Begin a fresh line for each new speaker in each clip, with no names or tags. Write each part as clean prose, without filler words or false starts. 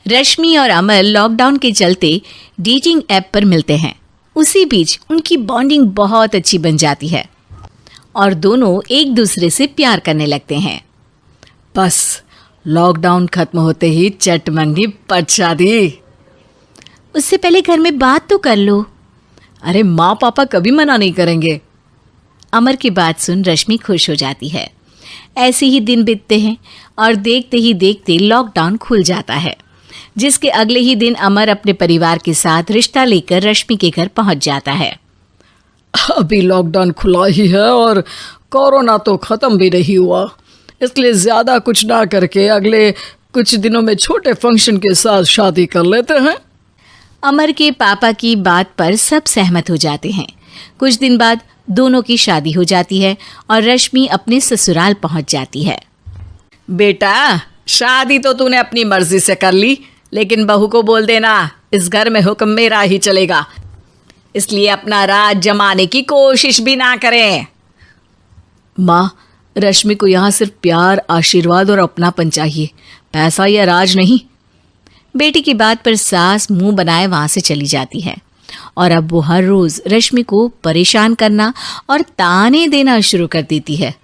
रश्मि और अमर लॉकडाउन के चलते डेटिंग ऐप पर मिलते हैं। उसी बीच उनकी बॉन्डिंग बहुत अच्छी बन जाती है और दोनों एक दूसरे से प्यार करने लगते हैं।
बस लॉकडाउन खत्म होते ही चट मंगी पट शादी।
उससे पहले घर में बात तो कर लो।
अरे माँ पापा कभी मना नहीं करेंगे।
अमर की बात सुन रश्मि खुश हो जाती है। ऐसे ही दिन बीतते हैं और देखते ही देखते लॉकडाउन खुल जाता है, जिसके अगले ही दिन अमर अपने परिवार के साथ रिश्ता लेकर रश्मि के घर पहुंच जाता है।
अभी लॉकडाउन खुला ही है और कोरोना तो ख़त्म भी नहीं हुआ, इसलिए ज़्यादा कुछ ना करके अगले कुछ दिनों में छोटे फंक्शन के साथ शादी कर लेते हैं।
अमर के पापा की बात पर सब सहमत हो जाते हैं। कुछ दिन बाद दोनों की शादी हो जाती है और रश्मि अपने ससुराल पहुंच जाती है।
बेटा, शादी तो तूने अपनी मर्जी से कर ली, लेकिन बहू को बोल देना इस घर में हुक्म मेरा ही चलेगा, इसलिए अपना राज जमाने की कोशिश भी ना करें।
माँ, रश्मि को यहाँ सिर्फ प्यार, आशीर्वाद और अपनापन चाहिए, पैसा या राज नहीं। बेटी की बात पर सास मुंह बनाए वहां से चली जाती है और अब वो हर रोज रश्मि को परेशान करना और ताने देना शुरू कर देती है।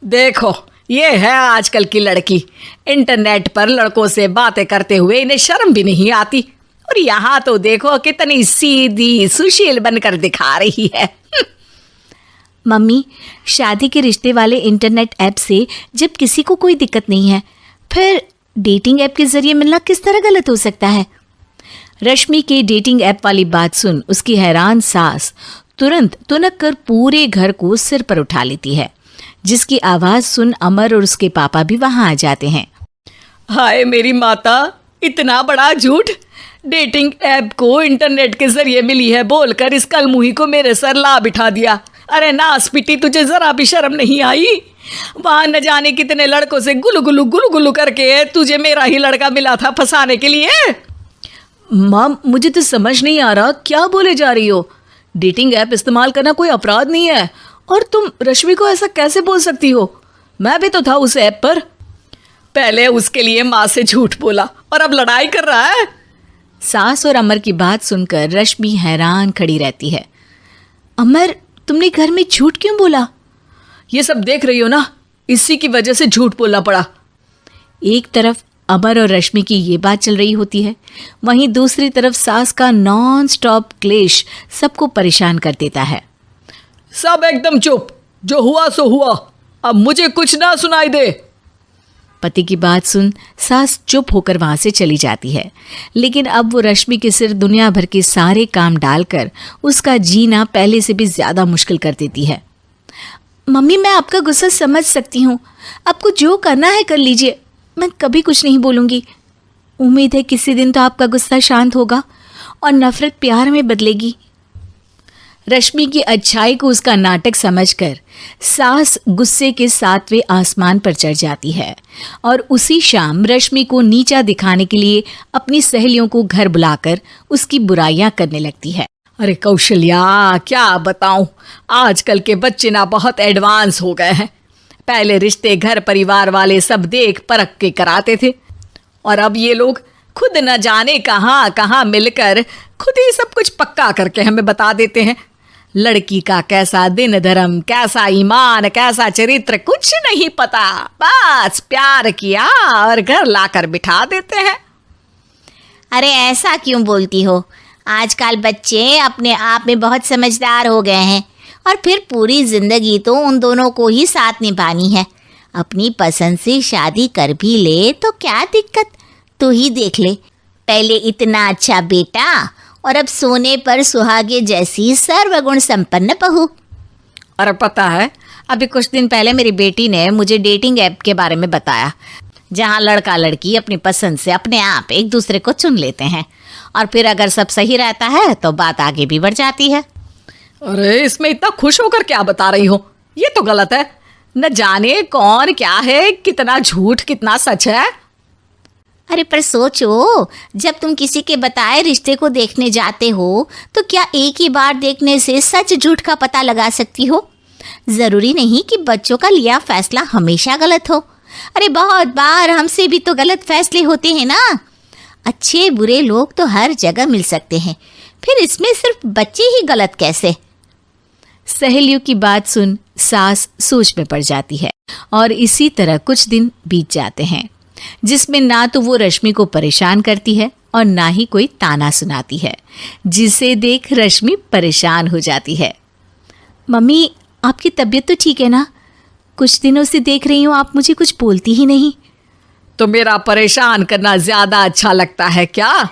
देखो, ये है आजकल की लड़की, इंटरनेट पर लड़कों से बातें करते हुए इन्हें शर्म भी नहीं आती, और यहाँ तो देखो कितनी सीधी सुशील बनकर दिखा रही है।
मम्मी, शादी के रिश्ते वाले इंटरनेट ऐप से जब किसी को कोई दिक्कत नहीं है, फिर डेटिंग ऐप के जरिए मिलना किस तरह गलत हो सकता है? रश्मि के डेटिंग ऐप वाली बात सुन उसकी हैरान सास तुरंत तुनक कर पूरे घर को सिर पर उठा लेती है, जिसकी आवाज सुन अमर और उसके पापा भी वहां आ जाते हैं।
हाय मेरी माता, इतना बड़ा झूठ! डेटिंग ऐप को इंटरनेट के जरिए मिली है बोलकर इस कलमुही को मेरे सर ला बिठा दिया। अरे नास पिटी, तुझे जरा भी शर्म नहीं आई? वहां न जाने कितने लड़कों से गुलू गुलू करके तुझे मेरा ही लड़का मिला था फंसाने के लिए।
माँ, मुझे तो समझ नहीं आ रहा क्या बोले जा रही हो। डेटिंग ऐप इस्तेमाल करना कोई अपराध नहीं है, और तुम रश्मि को ऐसा कैसे बोल सकती हो? मैं भी तो था उस ऐप पर।
पहले उसके लिए माँ से झूठ बोला और अब लड़ाई कर रहा है।
सास और अमर की बात सुनकर रश्मि हैरान खड़ी रहती है। अमर, तुमने घर में झूठ क्यों बोला?
ये सब देख रही हो ना, इसी की वजह से झूठ बोलना पड़ा।
एक तरफ अमर और रश्मि की ये बात चल रही होती है, वहीं दूसरी तरफ सास का नॉन स्टॉप क्लेश सबको परेशान कर देता है।
सब एकदम चुप, जो हुआ सो हुआ, अब मुझे कुछ ना सुनाई दे।
पति की बात सुन सास चुप होकर वहां से चली जाती है, लेकिन अब वो रश्मि के सिर दुनिया भर के सारे काम डालकर उसका जीना पहले से भी ज्यादा मुश्किल कर देती है। मम्मी, मैं आपका गुस्सा समझ सकती हूँ, आपको जो करना है कर लीजिए, मैं कभी कुछ नहीं बोलूँगी। उम्मीद है किसी दिन तो आपका गुस्सा शांत होगा और नफरत प्यार में बदलेगी। रश्मि की अच्छाई को उसका नाटक समझकर सास गुस्से के 7वें आसमान पर चढ़ जाती है और उसी शाम रश्मि को नीचा दिखाने के लिए अपनी सहेलियों को घर बुलाकर उसकी बुराइयां करने लगती है।
अरे कौशल्या, क्या बताऊं, आजकल के बच्चे ना बहुत एडवांस हो गए हैं। पहले रिश्ते घर परिवार वाले सब देख परख के कराते थे, और अब ये लोग खुद न जाने कहाँ कहाँ मिलकर खुद ही सब कुछ पक्का करके हमें बता देते हैं। लड़की का कैसा दिन धर्म, कैसा ईमान, कैसा चरित्र कुछ नहीं पता, बस प्यार किया और घर लाकर बिठा देते हैं।
अरे ऐसा क्यों बोलती हो? आजकल बच्चे अपने आप में बहुत समझदार हो गए हैं, और फिर पूरी जिंदगी तो उन दोनों को ही साथ निभानी है। अपनी पसंद से शादी कर भी ले तो क्या दिक्कत? तू ही देख ले, पहले इतना अच्छा बेटा और अब सोने पर सुहागे जैसी सर्वगुण संपन्न बहू।
और पता है, अभी कुछ दिन पहले मेरी बेटी ने मुझे डेटिंग ऐप के बारे में बताया, जहाँ लड़का लड़की अपनी पसंद से अपने आप एक दूसरे को चुन लेते हैं, और फिर अगर सब सही रहता है तो बात आगे भी बढ़ जाती है।
अरे इसमें इतना खुश होकर क्या बता रही हो? ये तो गलत है। न जाने कौन क्या है, कितना झूठ कितना सच है।
अरे पर सोचो, जब तुम किसी के बताए रिश्ते को देखने जाते हो तो क्या एक ही बार देखने से सच झूठ का पता लगा सकती हो? जरूरी नहीं कि बच्चों का लिया फैसला हमेशा गलत हो। अरे बहुत बार हमसे भी तो गलत फैसले होते हैं ना। अच्छे बुरे लोग तो हर जगह मिल सकते हैं, फिर इसमें सिर्फ बच्चे ही गलत कैसे?
सहेलियों की बात सुन सास सोच में पड़ जाती है और इसी तरह कुछ दिन बीत जाते हैं, जिसमें ना तो वो रश्मि को परेशान करती है और ना ही कोई ताना सुनाती है, जिसे देख रश्मि परेशान हो जाती है। मम्मी, आपकी तबीयत तो ठीक है ना? कुछ दिनों से देख रही हूँ आप मुझे कुछ बोलती ही नहीं।
तो मेरा परेशान करना ज्यादा अच्छा लगता है क्या?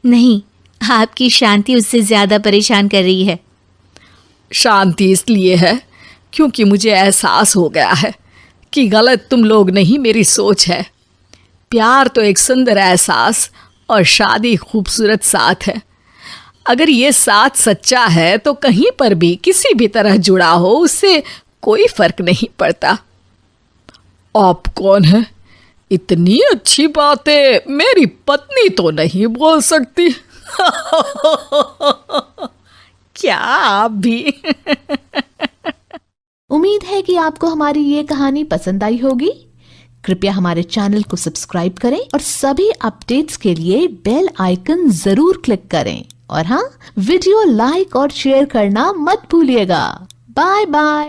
नहीं, आपकी शांति उससे ज्यादा परेशान कर रही है।
शांति इसलिए है क्योंकि मुझे एहसास हो गया है कि गलत तुम लोग नहीं, मेरी सोच है। प्यार तो एक सुंदर एहसास और शादी खूबसूरत साथ है। अगर ये साथ सच्चा है तो कहीं पर भी किसी भी तरह जुड़ा हो, उससे कोई फर्क नहीं पड़ता। आप कौन है? इतनी अच्छी बातें मेरी पत्नी तो नहीं बोल सकती। क्या आप भी?
उम्मीद है कि आपको हमारी ये कहानी पसंद आई होगी। कृपया हमारे चैनल को सब्सक्राइब करें और सभी अपडेट्स के लिए बेल आइकन जरूर क्लिक करें। और हाँ, वीडियो लाइक और शेयर करना मत भूलिएगा। Bye bye.